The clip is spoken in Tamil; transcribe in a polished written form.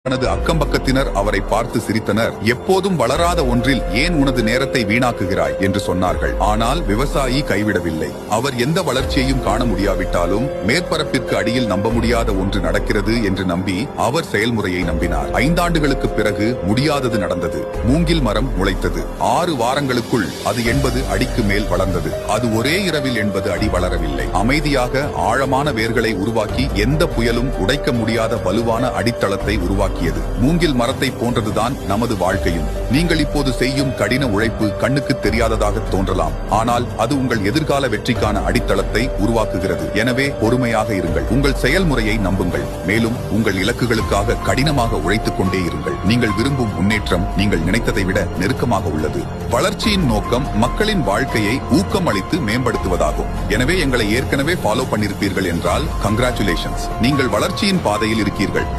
தனது அக்கம்பக்கத்தினர் அவரை பார்த்து சிரித்தனர். எப்போதும் வளராத ஒன்றில் ஏன் உனது நேரத்தை வீணாக்குகிறாய் என்று சொன்னார்கள். ஆனால் விவசாயி கைவிடவில்லை. அவர் எந்த வளர்ச்சியையும் காண முடியாவிட்டாலும் மேற்பரப்பிற்கு அடியில் நம்ப முடியாத ஒன்று நடக்கிறது என்று நம்பி அவர் செயல்முறையை நம்பினார். 5 ஆண்டுகளுக்கு பிறகு முடியாதது நடந்தது. மூங்கில் மரம் முளைத்தது. 6 வாரங்களுக்குள் அது 80 அடிக்கு மேல் வளர்ந்தது. அது ஒரே இரவில் 80 அடி வளரவில்லை. அமைதியாக ஆழமான வேர்களை உருவாக்கி எந்த புயலும் உடைக்க முடியாத வலுவான அடித்தளத்தை உருவாக்கி மூங்கில் மரத்தை போன்றதுதான் நமது வாழ்க்கையும். நீங்கள் இப்போது செய்யும் கடின உழைப்பு கண்ணுக்கு தெரியாததாக தோன்றலாம், ஆனால் அது உங்கள் எதிர்கால வெற்றிக்கான அடித்தளத்தை உருவாக்குகிறது. எனவே பொறுமையாக இருங்கள், உங்கள் செயல்முறையை நம்புங்கள், மேலும் உங்கள் இலக்குகளுக்காக கடினமாக உழைத்துக் கொண்டே இருங்கள். நீங்கள் விரும்பும் முன்னேற்றம் நீங்கள் நினைத்ததை விட நெருக்கமாக உள்ளது. வளர்ச்சியின் நோக்கம் மக்களின் வாழ்க்கையை ஊக்கம் அளித்து மேம்படுத்துவதாகும். எனவே எங்களை ஏற்கனவே ஃபாலோ பண்ணிருப்பீர்கள் என்றால் கங்க்ராச்சுலேஷன்ஸ், நீங்கள் வளர்ச்சியின் பாதையில் இருக்கீர்கள்.